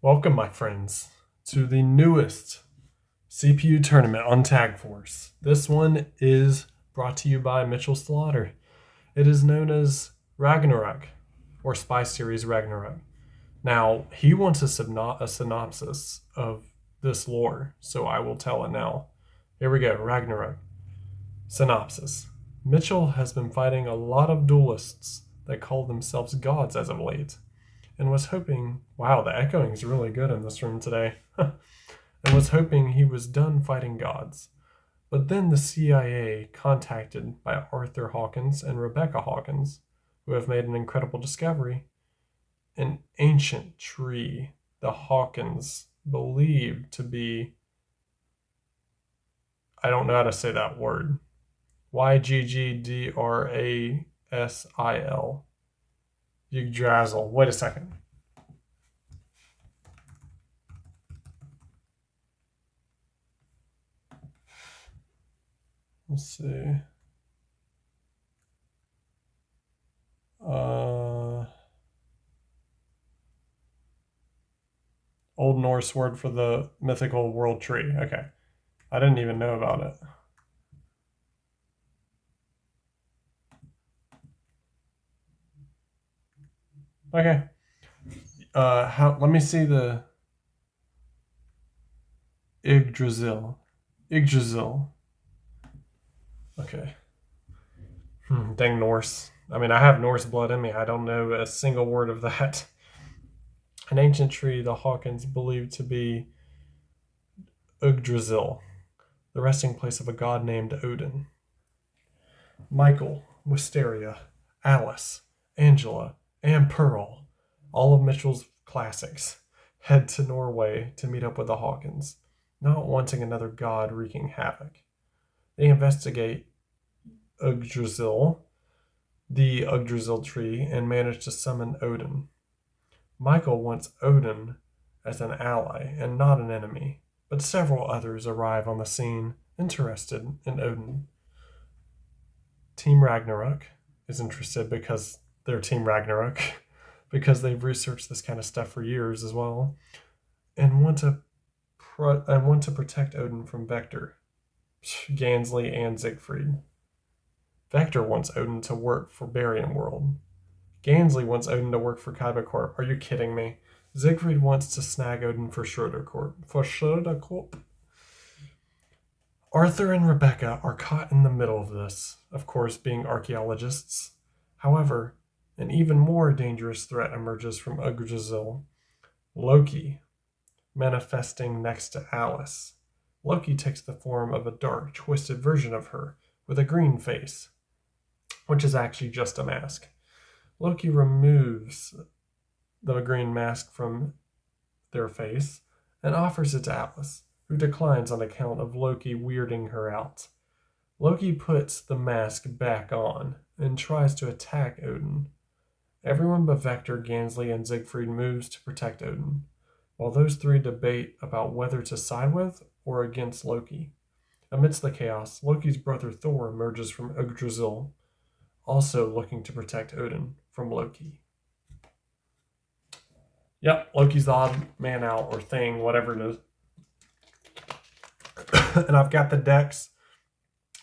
Welcome, my friends, to the newest CPU tournament on Tag Force. This one is brought to you by Mitchellslaughter. It is known as Ragnarok, or Spy Series Ragnarok. Now, he wants a synopsis of this lore, so I will tell it now. Here we go, Ragnarok. Synopsis. Mitchell has been fighting a lot of duelists that call themselves gods as of late, and was hoping, wow, the echoing is really good in this room today, and was hoping he was done fighting gods. But then the CIA, contacted by Arthur Hawkins and Rebecca Hawkins, who have made an incredible discovery, an ancient tree the Hawkins believed to be, I don't know how to say that word, Yggdrasil. Yggdrasil. Wait a second. Let's see. Old Norse word for the mythical world tree. Okay. I didn't even know about it. Okay. Let me see the Yggdrasil. Yggdrasil. Okay. Dang Norse. I mean, I have Norse blood in me. I don't know a single word of that. An ancient tree the Hawkins believed to be Yggdrasil, the resting place of a god named Odin. Michael, Wisteria, Alice, Angela, and Pearl, all of Mitchell's classics, head to Norway to meet up with the Hawkins, not wanting another god wreaking havoc. They investigate Yggdrasil, the Yggdrasil tree, and manage to summon Odin. Michael wants Odin as an ally and not an enemy, but several others arrive on the scene interested in Odin. Team Ragnarok is interested because they're Team Ragnarok, because they've researched this kind of stuff for years as well, and want to protect Odin from Vector, Gansley, and Siegfried. Vector wants Odin to work for Barium World. Gansley wants Odin to work for Kaiba Corp. Are you kidding me? Siegfried wants to snag Odin for Schroeder Corp. Arthur and Rebecca are caught in the middle of this, of course being archaeologists. However, an even more dangerous threat emerges from Yggdrasil. Loki, manifesting next to Alice. Loki takes the form of a dark, twisted version of her with a green face, which is actually just a mask. Loki removes the green mask from their face and offers it to Alice, who declines on account of Loki weirding her out. Loki puts the mask back on and tries to attack Odin. Everyone but Vector, Gansley, and Siegfried moves to protect Odin, while those three debate about whether to side with or against Loki. Amidst the chaos, Loki's brother Thor emerges from Yggdrasil, also looking to protect Odin from Loki. Yep, Loki's the odd man out or thing, whatever it is. And I've got the decks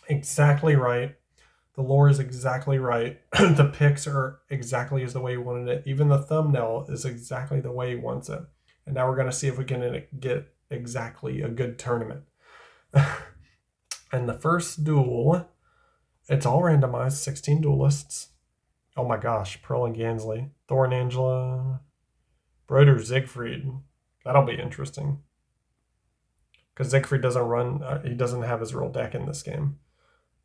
exactly right. The lore is exactly right. The picks are exactly as the way he wanted it. Even the thumbnail is exactly the way he wants it. And now we're going to see if we can get exactly a good tournament. And the first duel, it's all randomized, 16 duelists. Oh my gosh, Pearl and Gansley, Thor and Angela, Broder Siegfried. That'll be interesting. Because Siegfried he doesn't have his real deck in this game.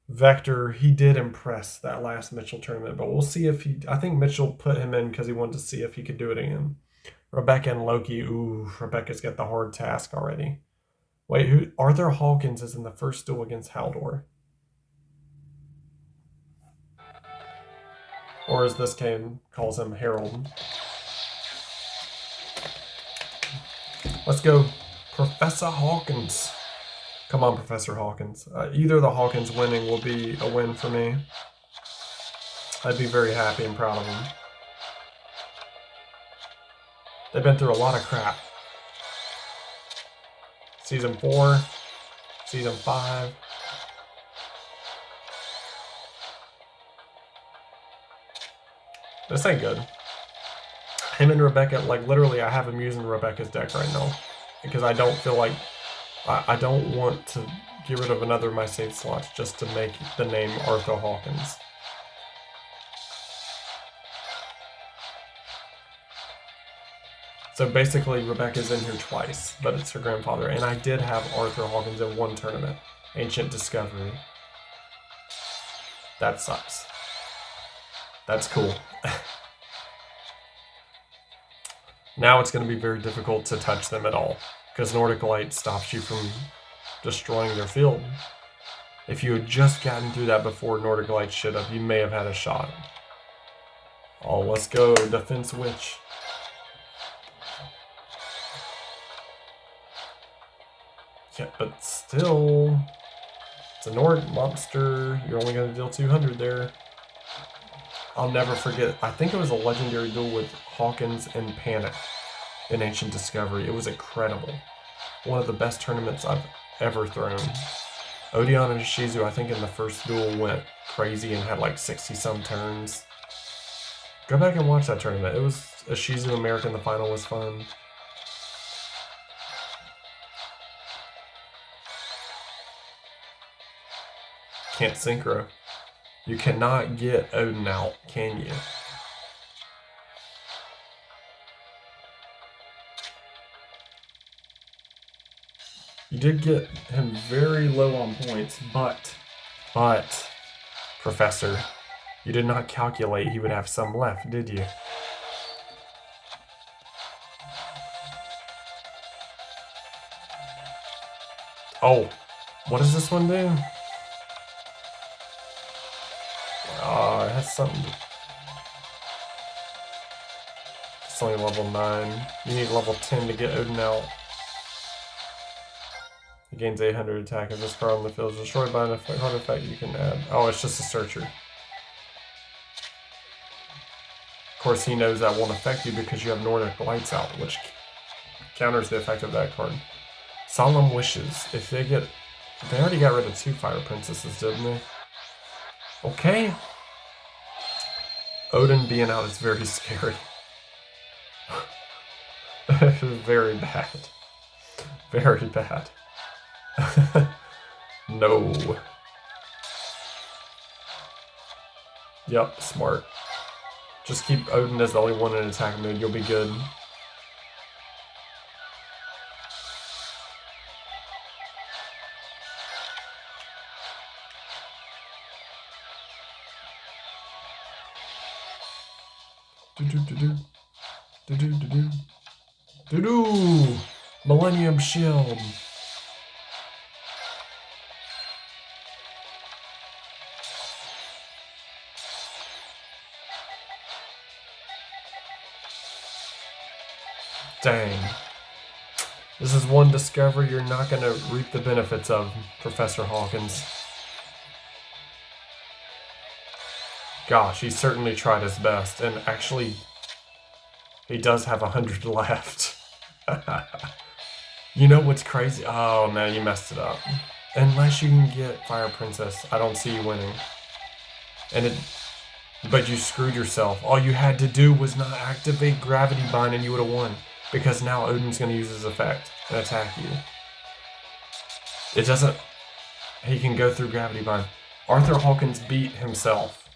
Vector, he did impress that last Mitchell tournament, but we'll see if I think Mitchell put him in because he wanted to see if he could do it again. Rebecca and Loki, Rebecca's got the hard task already. Wait, Arthur Hawkins is in the first duel against Haldor. Or as this game calls him, Harold. Let's go, Professor Hawkins. Come on, Professor Hawkins. Either the Hawkins winning will be a win for me. I'd be very happy and proud of him. They've been through a lot of crap. Season 4. Season 5. This ain't good. Him and Rebecca, like literally I have him using Rebecca's deck right now. Because I don't feel like, I don't want to get rid of another of my save slots just to make the name Arthur Hawkins. So basically Rebecca's in here twice, but it's her grandfather. And I did have Arthur Hawkins in one tournament, Ancient Discovery. That sucks. That's cool. Now it's going to be very difficult to touch them at all, because Nordic Light stops you from destroying their field. If you had just gotten through that before Nordic Light should have, you may have had a shot. Oh, let's go, Defense Witch. Yeah, but still, it's a Nordic monster. You're only going to deal 200 there. I'll never forget, I think it was a legendary duel with Hawkins and Panic in Ancient Discovery. It was incredible. One of the best tournaments I've ever thrown. Odeon and Shizu, I think in the first duel went crazy and had like 60-some turns. Go back and watch that tournament. It was a Shizu American, the final was fun. Can't synchro. You cannot get Odin out, can you? You did get him very low on points, but, Professor, you did not calculate he would have some left, did you? Oh, what does this one do? It has something. It's only level 9. You need level 10 to get Odin out. He gains 800 attack. If this card on the field is destroyed by an hard effect, you can add. Oh, it's just a searcher. Of course, he knows that won't affect you because you have Nordic Lights out, which counters the effect of that card. Solemn Wishes. If they get. They already got rid of 2 Fire Princesses, didn't they? Okay. Odin being out is very scary. Very bad. Very bad. No. Yep, smart. Just keep Odin as the only one in attack mode, you'll be good. Do-do. Millennium Shield. Dang. This is one discovery you're not going to reap the benefits of, Professor Hawkins. Gosh, he certainly tried his best, and actually, he does have 100 left. You know what's crazy? Oh man, you messed it up. Unless you can get Fire Princess, I don't see you winning. But you screwed yourself. All you had to do was not activate Gravity Bind and you would have won. Because now Odin's going to use his effect and attack you. It doesn't... He can go through Gravity Bind. Arthur Hawkins beat himself.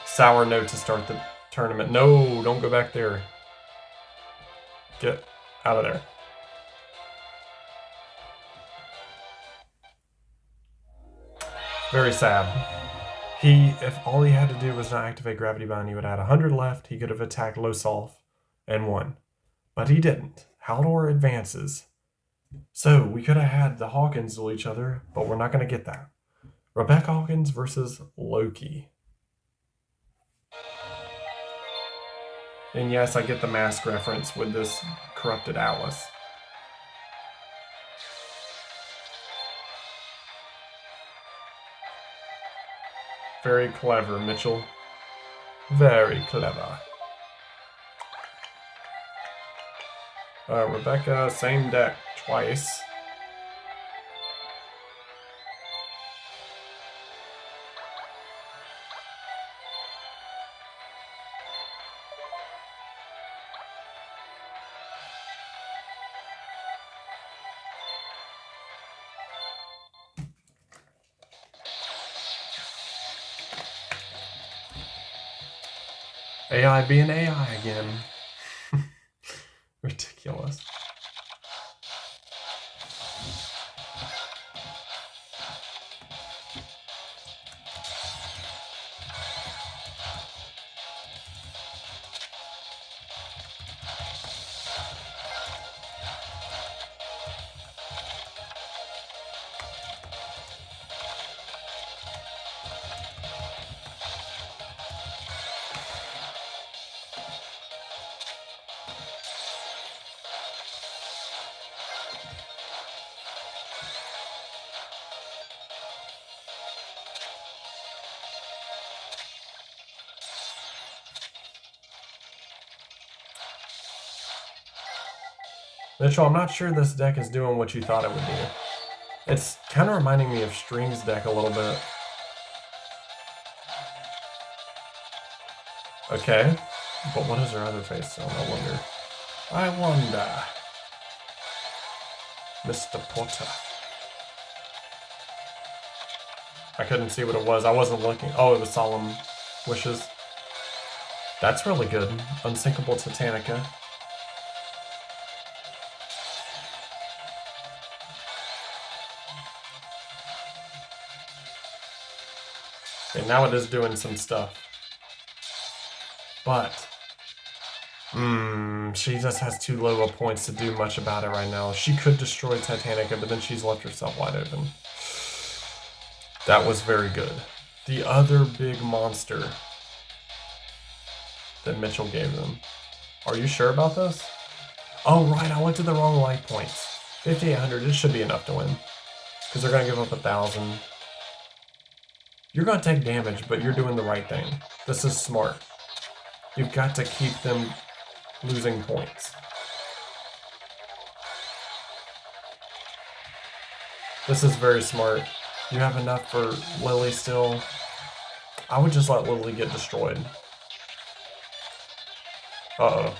Sour note to start the tournament. No, don't go back there. Get out of there. Very sad. If all he had to do was not activate Gravity Bind, he would have had 100 left. He could have attacked Losolf and won. But he didn't. Haldor advances. So we could have had the Hawkins duel each other, but we're not going to get that. Rebecca Hawkins versus Loki. And yes, I get the mask reference with this corrupted Atlas. Very clever, Mitchell. Very clever. Rebecca, same deck twice. AI being AI again. Ridiculous. Mitchell, I'm not sure this deck is doing what you thought it would do. It's kind of reminding me of String's deck a little bit. Okay, but what is her other face on? I wonder. Mr. Potter. I couldn't see what it was. I wasn't looking. Oh, it was Solemn Wishes. That's really good. Unsinkable Titanica. Okay, now it is doing some stuff. But, she just has too low of points to do much about it right now. She could destroy Titanica, but then she's left herself wide open. That was very good. The other big monster that Mitchell gave them. Are you sure about this? Oh, right, I looked at the wrong life points. 5,800, it should be enough to win. Because they're going to give up 1,000. You're going to take damage, but you're doing the right thing. This is smart. You've got to keep them losing points. This is very smart. You have enough for Lily still. I would just let Lily get destroyed. Uh-oh.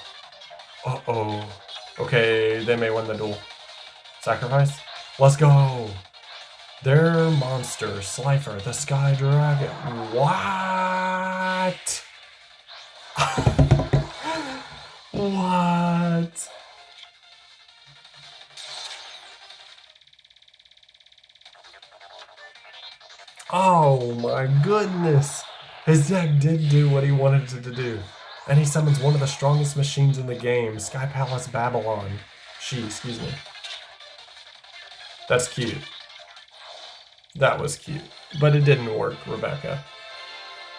Uh-oh. Okay, they may win the duel. Sacrifice? Let's go! Their monster, Slifer, the Sky Dragon. What? What? Oh my goodness! His deck did do what he wanted it to do. And he summons one of the strongest machines in the game, Sky Palace Babylon. Excuse me. That's cute. That was cute. But it didn't work, Rebecca.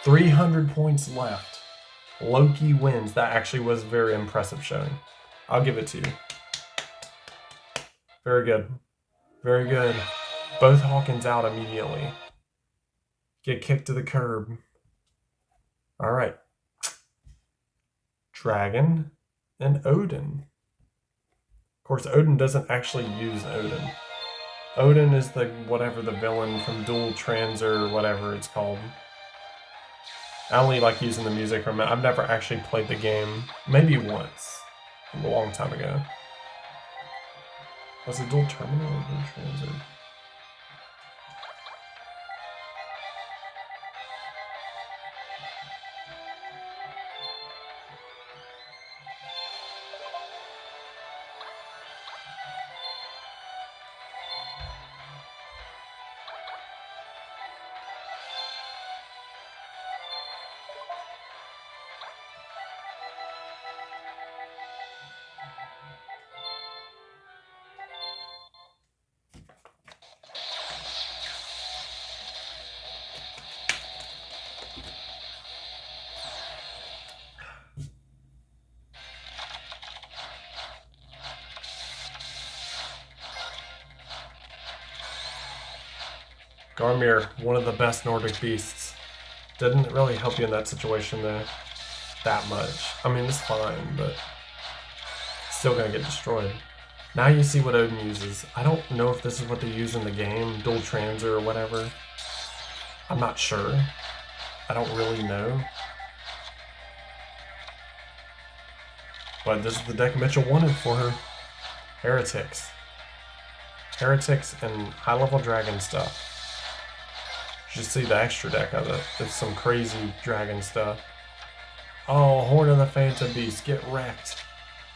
300 points left. Loki wins. That actually was a very impressive showing. I'll give it to you. Very good. Very good. Both Hawkins out immediately. Get kicked to the curb. Alright. Dragon and Odin. Of course, Odin doesn't actually use Odin. Odin is the whatever the villain from Dual Trans or whatever it's called. I only like using the music from it. I've never actually played the game. Maybe once. A long time ago. Was it Dual Terminal or Dual Trans? Garmir, one of the best Nordic beasts. Didn't really help you in that situation though, that much. I mean, it's fine, but Still gonna get destroyed. Now you see what Odin uses. I don't know if this is what they use in the game, dual transer or whatever. I'm not sure. I don't really know. But this is the deck Mitchell wanted for her. Heretics. Heretics and high-level dragon stuff. You should see the extra deck of it. It's some crazy dragon stuff. Oh, Horn of the Phantom Beast. Get wrecked.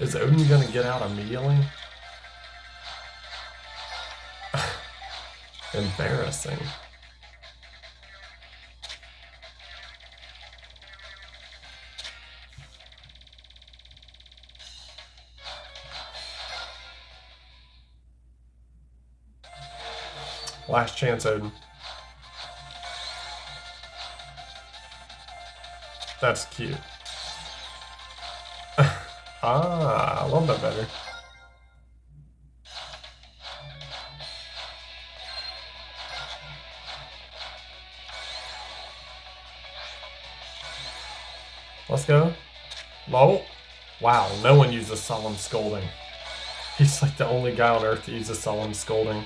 Is Odin gonna get out immediately? Embarrassing. Last chance, Odin. That's cute. Ah, a little bit better. Let's go. Oh, wow, no one uses Solemn Scolding. He's like the only guy on Earth that uses Solemn Scolding.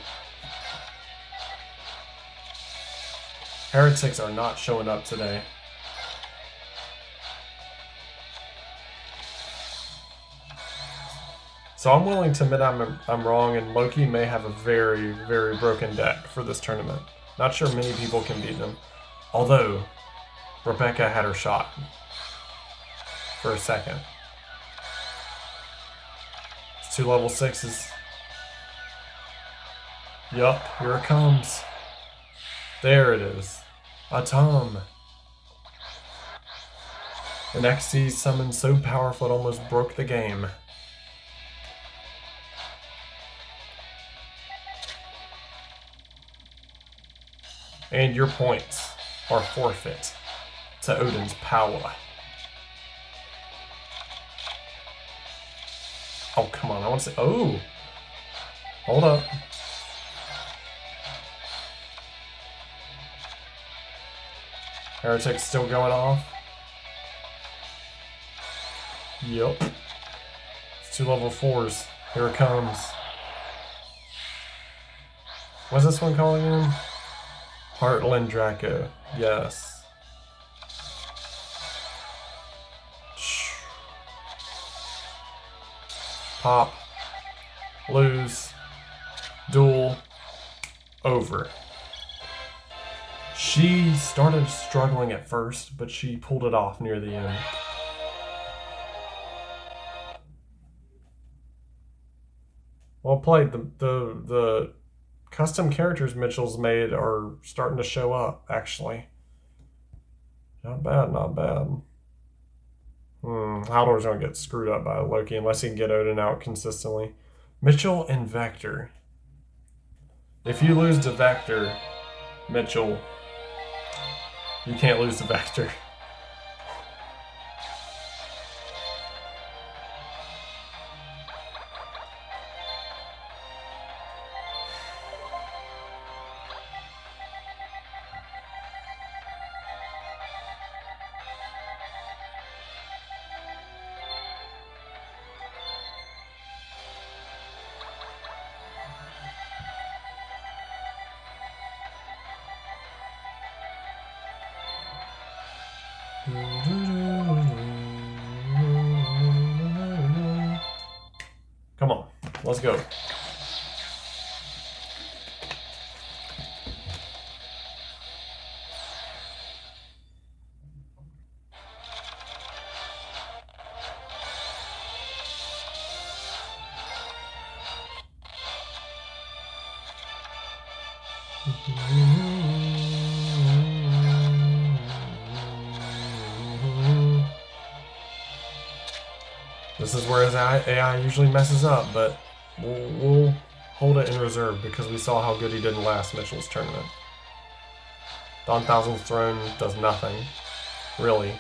Heretics are not showing up today. So I'm willing to admit I'm wrong, and Loki may have a very, very broken deck for this tournament. Not sure many people can beat him. Although, Rebecca had her shot. For a second. It's 2 level 6s. Yup, here it comes. There it is. A Tom. An XC summon so powerful it almost broke the game. And your points are forfeit to Odin's power. Oh, come on, I want to say, oh! Hold up. Heretic's still going off. Yup. It's 2 level 4s. Here it comes. What's this one calling in? Heartland Draco. Yes. Pop. Lose. Duel. Over. She started struggling at first, but she pulled it off near the end. Well played. The custom characters Mitchell's made are starting to show up, actually. Not bad, not bad. Haldor's gonna get screwed up by Loki unless he can get Odin out consistently. Mitchell and Vector. If you lose to Vector, Mitchell, you can't lose to Vector. Come on, let's go. This is where his AI usually messes up, but we'll hold it in reserve because we saw how good he did in last Mitchell's tournament. Dawn Thousand's Throne does nothing, really.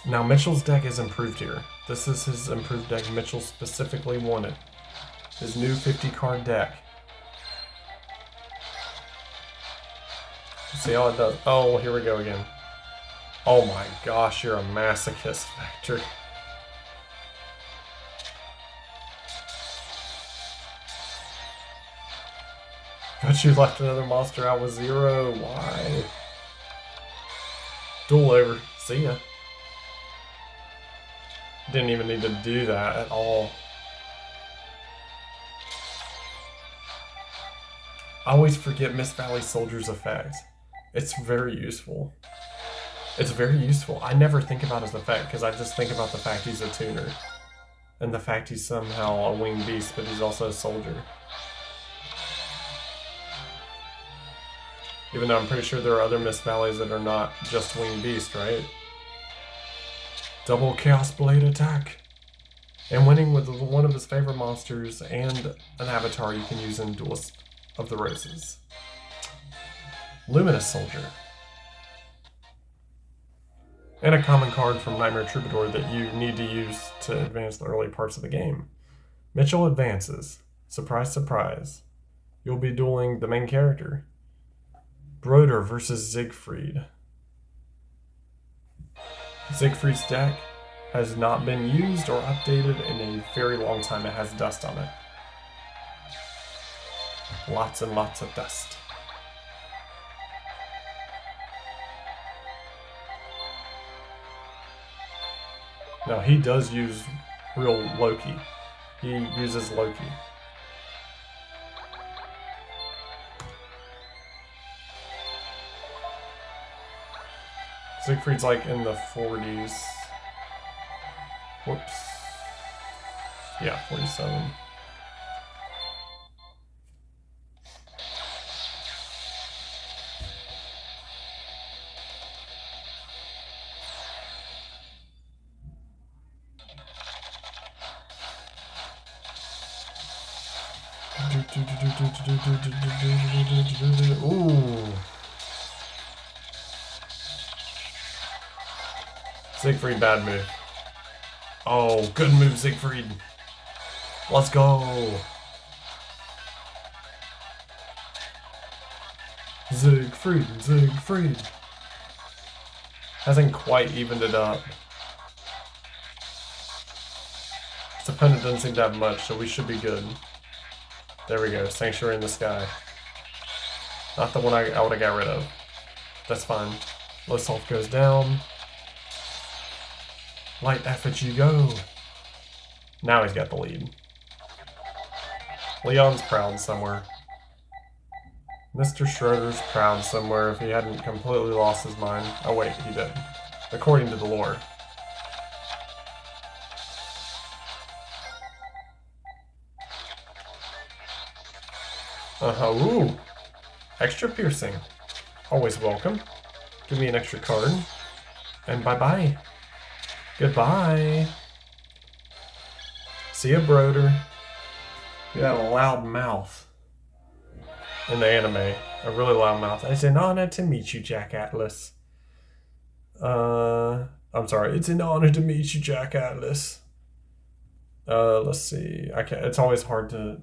Now Mitchell's deck is improved here. This is his improved deck Mitchell specifically wanted. His new 50-card deck. See how it does. Oh, here we go again. Oh my gosh, you're a masochist, Vector. But you left another monster out with 0. Why? Duel over. See ya. Didn't even need to do that at all. I always forget Miss Valley Soldier's effect. It's very useful. It's very useful. I never think about his effect because I just think about the fact he's a tuner. And the fact he's somehow a winged beast, but he's also a soldier. Even though I'm pretty sure there are other Miss Valleys that are not just winged beast, right? Double Chaos Blade attack. And winning with one of his favorite monsters and an avatar you can use in Duelist of the Roses. Luminous Soldier. And a common card from Nightmare Troubadour that you need to use to advance the early parts of the game. Mitchell advances. Surprise, surprise. You'll be dueling the main character. Broder versus Siegfried. Siegfried's deck has not been used or updated in a very long time. It has dust on it. Lots and lots of dust. Now, he does use real Loki. He uses Loki. Siegfried's like in the 40s. Whoops. Yeah, 47. Ooh. Siegfried, bad move. Oh, good move, Siegfried. Let's go. Siegfried, Siegfried. Hasn't quite evened it up. His opponent doesn't seem to have much, so we should be good. There we go, Sanctuary in the Sky. Not the one I would have got rid of. That's fine. Low Salt goes down. Light effigy go. Now he's got the lead. Leon's proud somewhere. Mr. Schroeder's proud somewhere if he hadn't completely lost his mind. Oh wait, he did. According to the lore. Ooh. Extra piercing. Always welcome. Give me an extra card. And bye-bye. Goodbye. See ya, Broder. You had a loud mouth. In the anime. A really loud mouth. It's an honor to meet you, Jack Atlas. I'm sorry. It's an honor to meet you, Jack Atlas. Let's see. It's always hard to...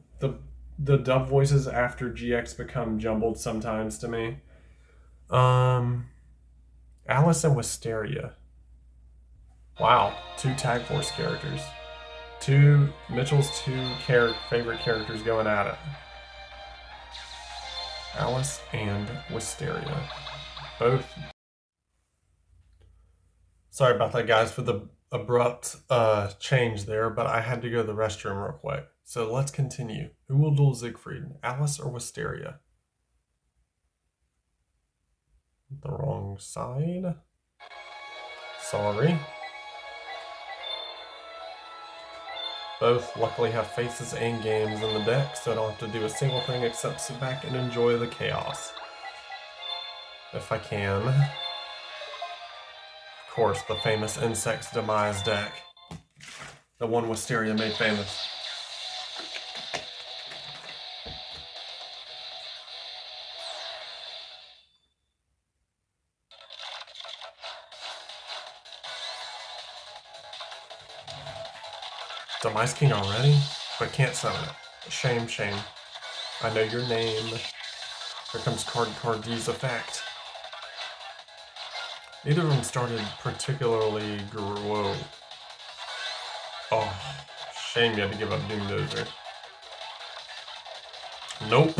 The dub voices after GX become jumbled sometimes to me. Alice and Wisteria. Wow, 2 Tag Force characters. Mitchell's two favorite characters going at it. Alice and Wisteria. Both. Sorry about that, guys, for the abrupt change there, but I had to go to the restroom real quick. So let's continue. Who will duel Siegfried? Alice or Wisteria? The wrong side. Sorry. Both luckily have faces and games in the deck, so I don't have to do a single thing except sit back and enjoy the chaos. If I can. Of course, the famous Insect's Demise deck. The one Wisteria made famous. Demise King already? But can't summon it. Shame, shame. I know your name. Here comes Card D's effect. Neither of them started particularly... Whoa. Oh, shame you had to give up Doomdozer. Nope.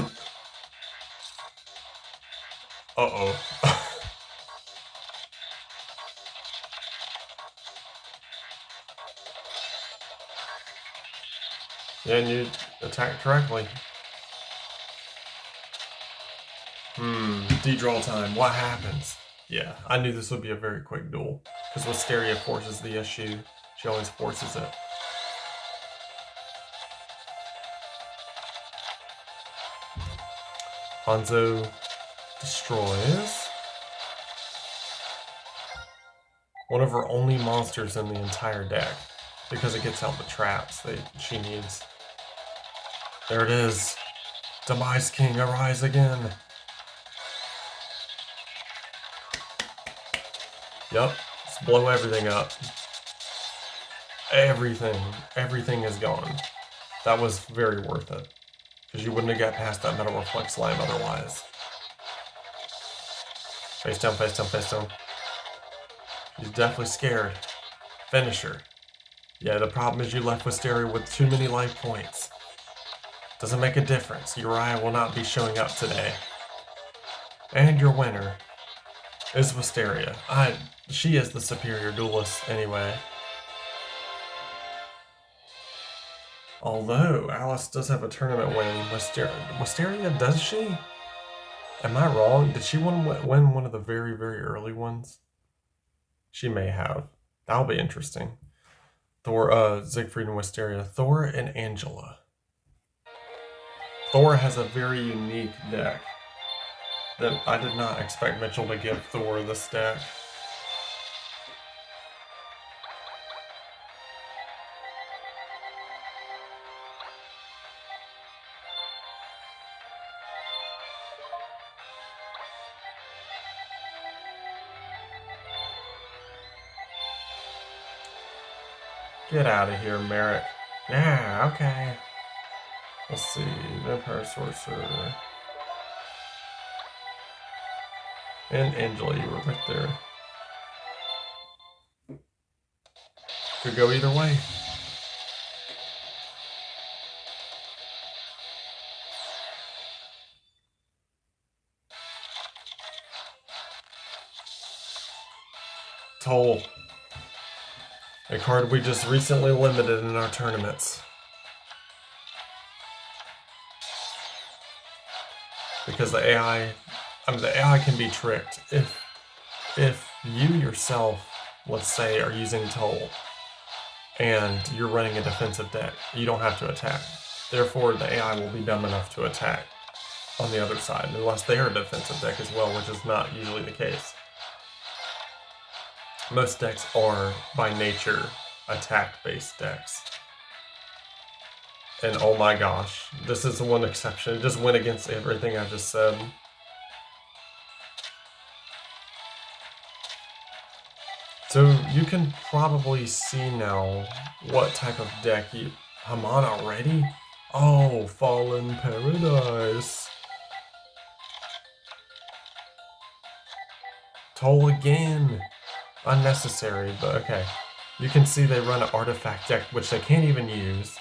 Uh-oh. Yeah, and you attack correctly. De-draw time. What happens? Yeah, I knew this would be a very quick duel. Because Wisteria forces the issue. She always forces it. Hanzo destroys one of her only monsters in the entire deck. Because it gets out the traps that she needs. There it is. Demise King, arise again. Yup, just blow everything up. Everything is gone. That was very worth it. Because you wouldn't have got past that Metal Reflect Slime otherwise. Face down, face down, face down. She's definitely scared. Finish her. Yeah, the problem is you left Wisteria with too many life points. Doesn't make a difference. Uriah will not be showing up today. And your winner is Wisteria. She is the superior duelist anyway. Although Alice does have a tournament win. Wisteria, does she? Am I wrong? Did she win one of the very, very early ones? She may have. That'll be interesting. Thor, Siegfried and Wisteria. Thor and Angela. Thor has a very unique deck that I did not expect Mitchell to give Thor this deck. Get out of here, Merrick. Yeah, okay. Let's see. Vampire Sorcerer. And Angela, you were right there. Could go either way. Toll. A card we just recently limited in our tournaments. Because the AI can be tricked. If you yourself, let's say, are using Toll, and you're running a defensive deck, you don't have to attack. Therefore, the AI will be dumb enough to attack on the other side, unless they are a defensive deck as well, which is not usually the case. Most decks are, by nature, attack-based decks. And oh my gosh, this is the one exception. It just went against everything I just said. So you can probably see now what type of deck you... Haman already? Oh, Fallen Paradise. Toll again. Unnecessary, but okay. You can see they run an artifact deck, which they can't even use.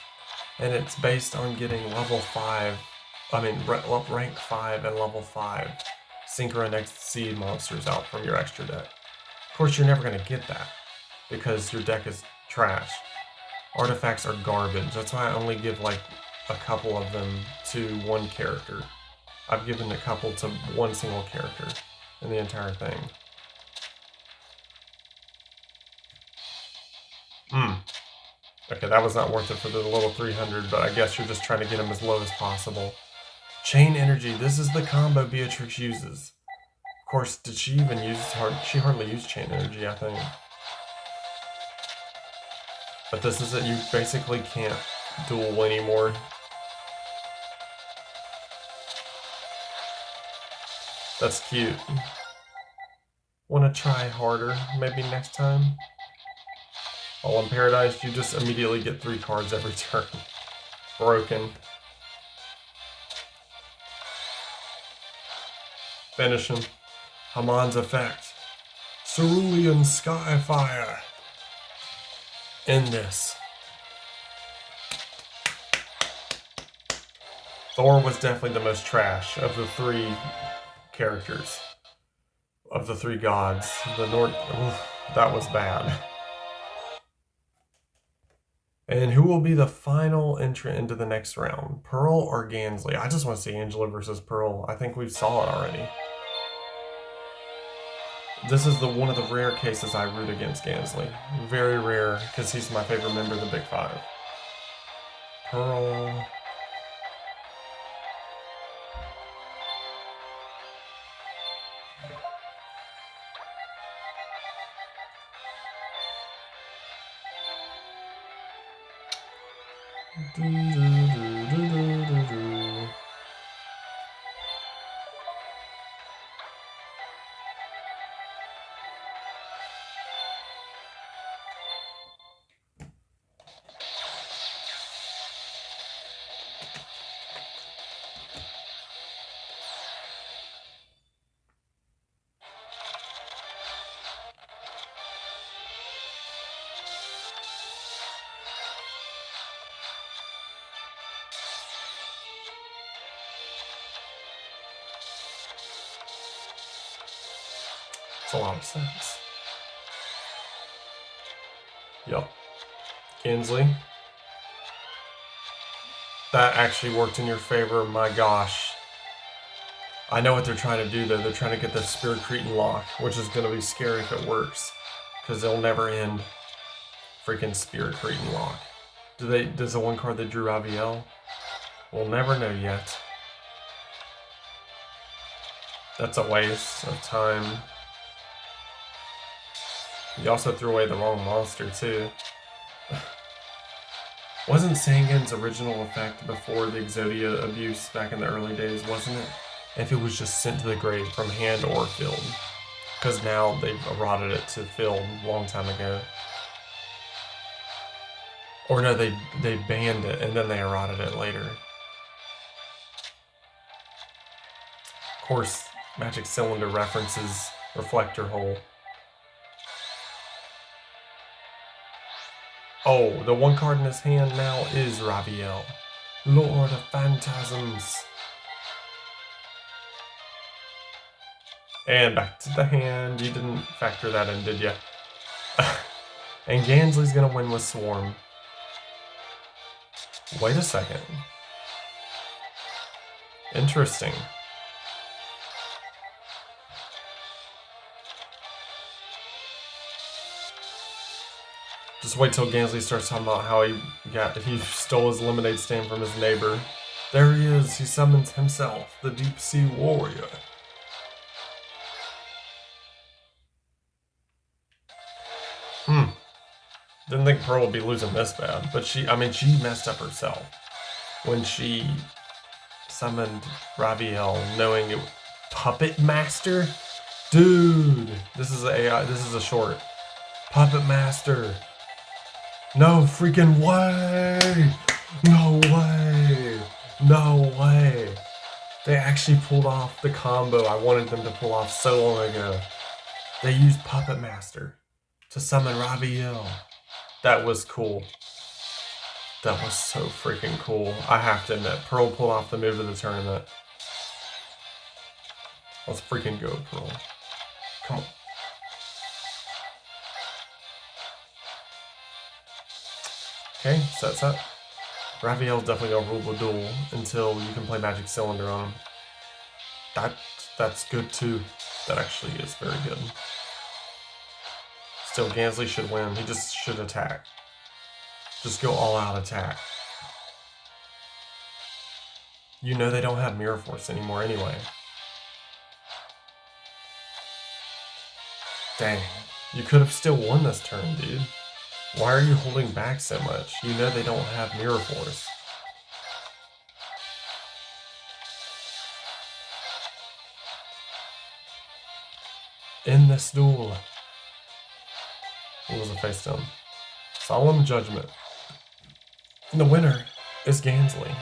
And it's based on getting level 5, rank 5 and level 5 Synchro and Exceed monsters out from your extra deck. Of course, you're never going to get that, because your deck is trash. Artifacts are garbage. That's why I only give like a couple of them to one character. I've given a couple to one single character in the entire thing. Okay, that was not worth it for the little 300, but I guess you're just trying to get them as low as possible. Chain Energy. This is the combo Beatrix uses. Of course, did she even use... She hardly used Chain Energy, I think. But this is it. You basically can't duel anymore. That's cute. Want to try harder, maybe next time? While in Paradise, you just immediately get 3 cards every turn. Broken. Finish him. Haman's Effect. Cerulean Skyfire. End this. Thor was definitely the most trash of the 3 characters. of the three gods. The North, that was bad. And who will be the final entrant into the next round? Pearl or Gansley? I just want to see Angela versus Pearl. I think we saw it already. This is one of the rare cases I root against Gansley. Very rare, because he's my favorite member of the Big Five. Pearl. It's a lot of sense. Yup. Gansley. That actually worked in your favor. My gosh. I know what they're trying to do though. They're trying to get the Spirit Cretan lock, which is going to be scary if it works. Because they'll never end freaking Spirit Cretan lock. Does the one card they drew Raviel? We'll never know yet. That's a waste of time. You also threw away the wrong monster, too. Wasn't Sangan's original effect before the Exodia abuse back in the early days, wasn't it? If it was just sent to the grave from hand or field. Because now they've eroded it to field a long time ago. Or no, they banned it and then they eroded it later. Of course, Magic Cylinder references Reflector Hole. Oh, the one card in his hand now is Raviel, Lord of Phantasms. And back to the hand. You didn't factor that in, did you? And Gansley's gonna win with Swarm. Wait a second. Interesting. Just wait till Gansley starts talking about how he stole his lemonade stand from his neighbor. There he is. He summons himself, the Deep Sea Warrior. Didn't think Pearl would be losing this bad, but she messed up herself when she summoned Raviel, knowing it. Puppet Master? Dude, this is a short. Puppet Master. No freaking way! No way! No way! They actually pulled off the combo I wanted them to pull off so long ago. They used Puppet Master to summon Raviel. That was cool. That was so freaking cool. I have to admit, Pearl pulled off the move of the tournament. Let's freaking go, Pearl. Come on. Okay, sets up. Raviel's definitely gonna rule the duel until you can play Magic Cylinder on him. That's good too. That actually is very good. Still, Gansley should win. He just should attack. Just go all out attack. You know they don't have Mirror Force anymore anyway. Dang. You could have still won this turn, dude. Why are you holding back so much? You know they don't have Mirror Force. In this duel. What was the face down? Solemn Judgment. And the winner is Gansley.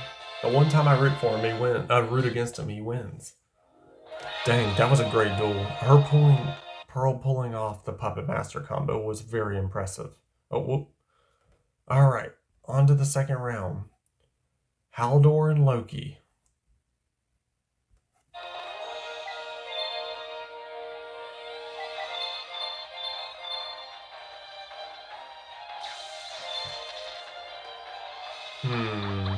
The one time I root for him, root against him, he wins. Dang, that was a great duel. Pearl pulling off the Puppet Master combo was very impressive. Oh, whoop. Alright, on to the second round. Haldor and Loki. Hmm.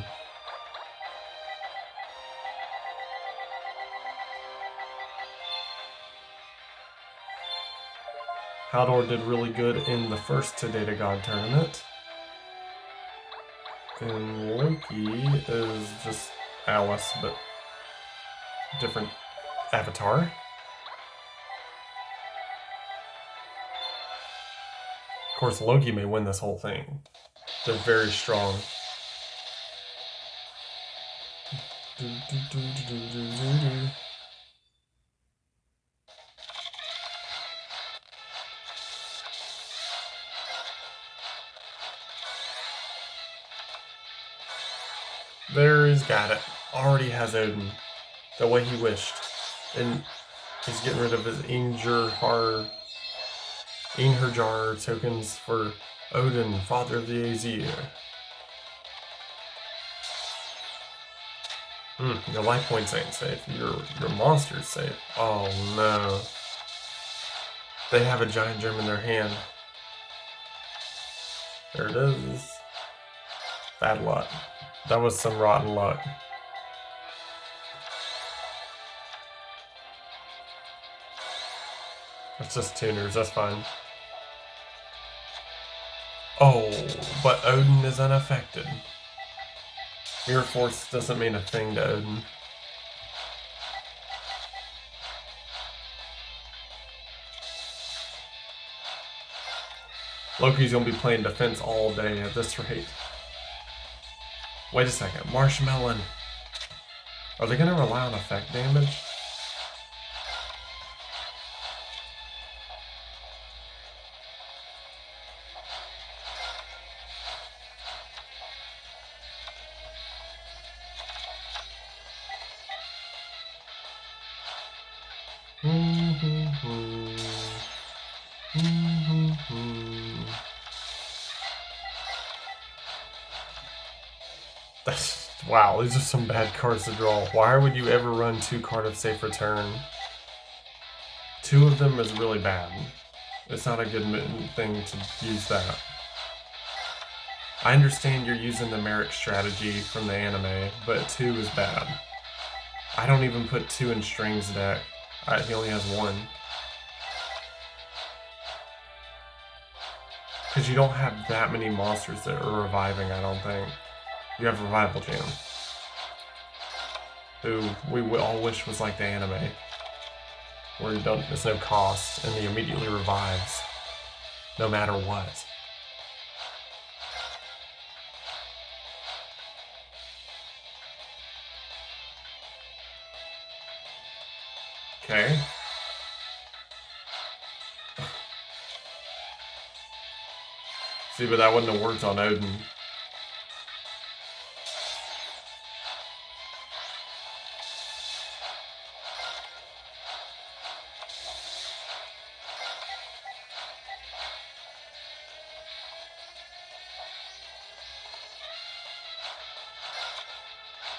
Haldor did really good in the first To Data God tournament. And Loki is just Alice, but different avatar. Of course, Loki may win this whole thing. They're very strong. There, he's got it. Already has Odin. The way he wished. And he's getting rid of his Einherjar tokens for Odin, father of the Aesir. Your life points ain't safe. Your monster's safe. Oh no. They have a giant gem in their hand. There it is. Bad luck. That was some rotten luck. It's just tuners, that's fine. Oh, but Odin is unaffected. Mirror Force doesn't mean a thing to Odin. Loki's gonna be playing defense all day at this rate. Wait a second, Marshmallow. Are they gonna rely on effect damage? Wow, these are some bad cards to draw. Why would you ever run 2 Card of Safe Return? 2 of them is really bad. It's not a good thing to use that. I understand you're using the Merrick strategy from the anime, but 2 is bad. I don't even put 2 in String's deck. He only has 1. Because you don't have that many monsters that are reviving, I don't think. You have Revival Jam, who we all wish was like the anime, where there's no cost and he immediately revives, no matter what. Okay. See, but that wouldn't have worked on Odin.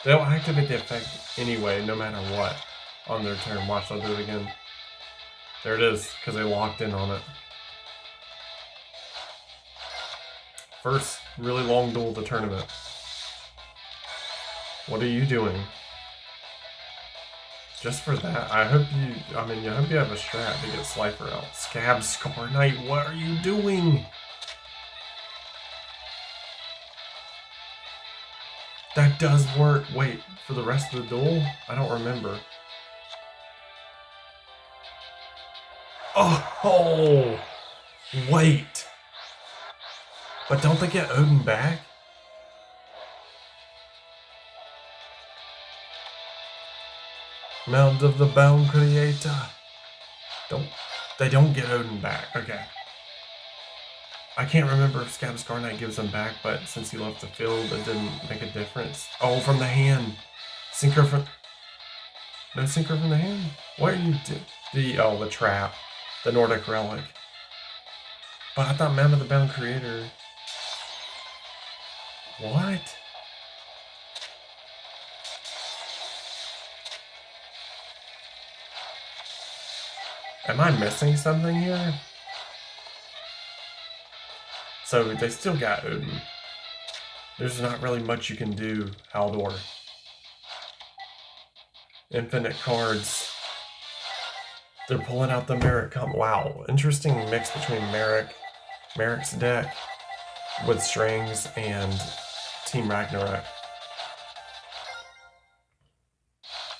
They'll activate the effect anyway, no matter what, on their turn. Watch, I'll do it again. There it is, because they locked in on it. First really long duel of the tournament. What are you doing? Just for that, I hope you have a strat to get Slifer out. Scab Scar Knight, what are you doing? That does work. Wait, for the rest of the duel? I don't remember. Oh, wait. But don't they get Odin back? Mount of the Bound Creator. They don't get Odin back. Okay. I can't remember if Scab Scar Knight gives them back, but since he left the field, it didn't make a difference. Oh, from the hand. Synchro from... No synchro from the hand? What are you doing? Oh, the trap. The Nordic Relic. But I thought Mount of the Bound Creator... What? Am I missing something here? So they still got Odin. There's not really much you can do outdoor. Infinite cards. They're pulling out the Merrick. Wow, interesting mix between Merrick's deck with strings and Team Ragnarok.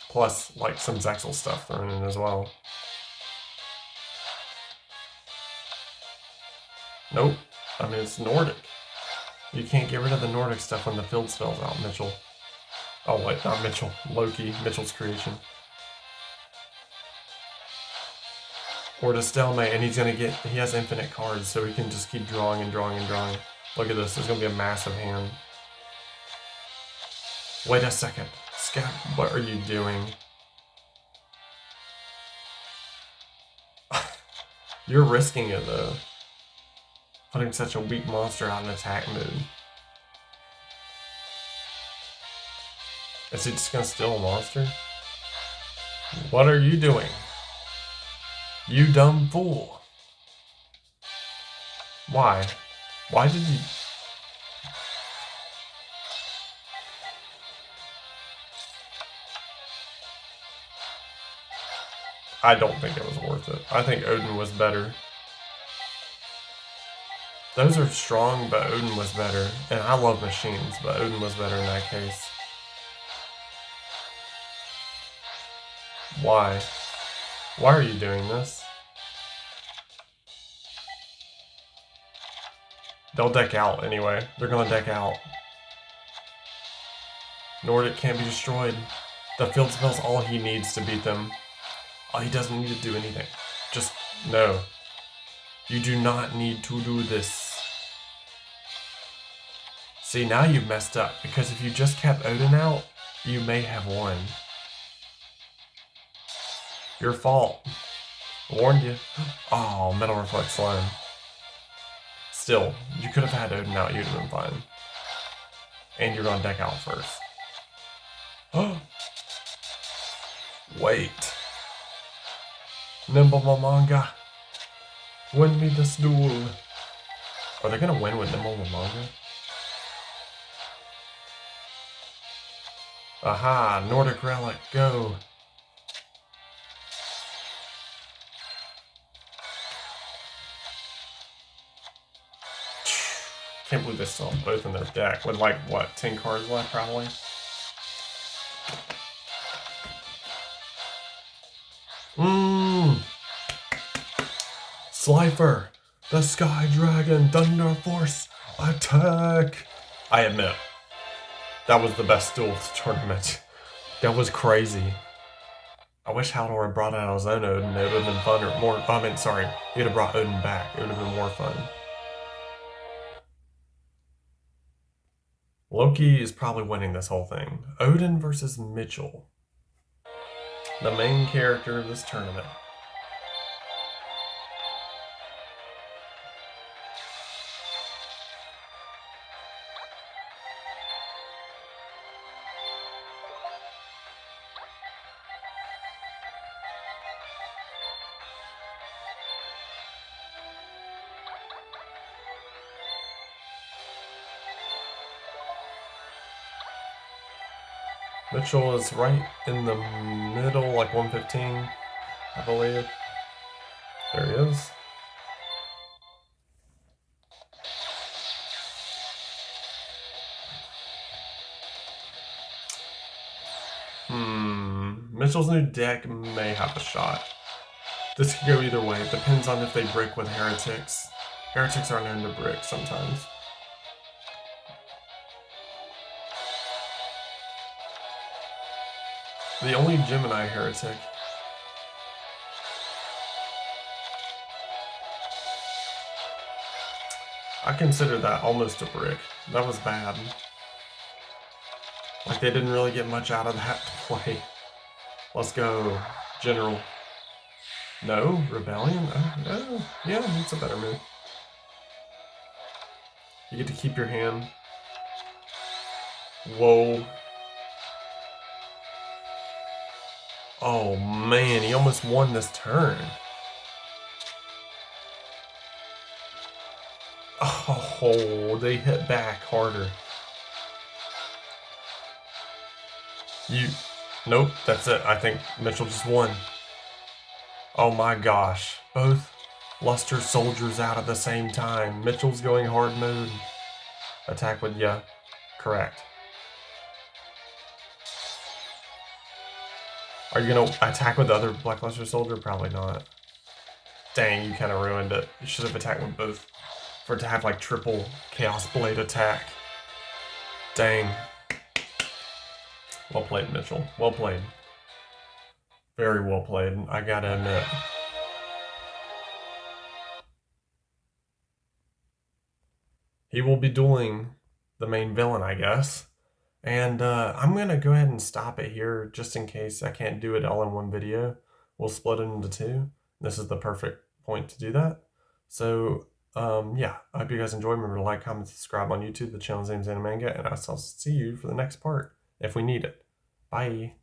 Plus, like, some Zexal stuff thrown in as well. Nope. I mean, it's Nordic. You can't get rid of the Nordic stuff when the field spell's out, Mitchell. Oh, wait, not Mitchell. Loki. Mitchell's creation. Or to stalemate, and he's gonna get... He has infinite cards, so he can just keep drawing and drawing and drawing. Look at this. There's gonna be a massive hand. Wait a second. Scout, what are you doing? You're risking it, though. Putting such a weak monster out in attack mood. Is he just gonna steal a monster? What are you doing? You dumb fool. Why? Why did you... I don't think it was worth it. I think Odin was better. Those are strong, but Odin was better. And I love machines, but Odin was better in that case. Why? Why are you doing this? They'll deck out anyway. They're gonna deck out. Nordic can't be destroyed. The field spell's all he needs to beat them. Oh, he doesn't need to do anything. Just, no. You do not need to do this. See, now you've messed up, because if you just kept Odin out, you may have won. Your fault. Warned you. Oh, Metal Reflect Slime. Still, you could have had Odin out, you'd have been fine. And you're gonna deck out first. Oh. Wait. Nimble Mamanga. Win me this duel. Are they gonna win with Nimble Mamanga? Aha, Nordic Relic, go. Can't believe they still have both in their deck with like, what, 10 cards left probably? Slifer, the Sky Dragon, Thunder Force, attack! I admit, that was the best duel of the tournament. That was crazy. I wish Haldor had brought out his own Odin. It would have been fun or more. I mean, sorry, he'd have brought Odin back. It would have been more fun. Loki is probably winning this whole thing. Odin versus Mitchell. The main character of this tournament. Mitchell is right in the middle, like 115, I believe. There he is. Mitchell's new deck may have a shot. This could go either way. It depends on if they brick with heretics. Heretics are known to brick sometimes. The only Gemini heretic. I consider that almost a brick. That was bad. Like, they didn't really get much out of that play. Let's go, General. No? Rebellion? Oh, yeah, that's a better move. You get to keep your hand. Whoa. Oh man, he almost won this turn. Oh, they hit back harder. Nope, that's it. I think Mitchell just won. Oh my gosh. Both Luster soldiers out at the same time. Mitchell's going hard mode. Attack with, yeah, correct. Are you gonna attack with the other Black Luster soldier? Probably not. Dang, you kind of ruined it. You should have attacked with both. For it to have like triple Chaos Blade attack. Dang. Well played, Mitchell. Well played. Very well played, I gotta admit. He will be dueling the main villain, I guess. And I'm going to go ahead and stop it here just in case I can't do it all in one video. We'll split it into two. This is the perfect point to do that. So, yeah, I hope you guys enjoy. Remember to like, comment, subscribe on YouTube. The channel's name's Animanga, and I'll see you for the next part if we need it. Bye.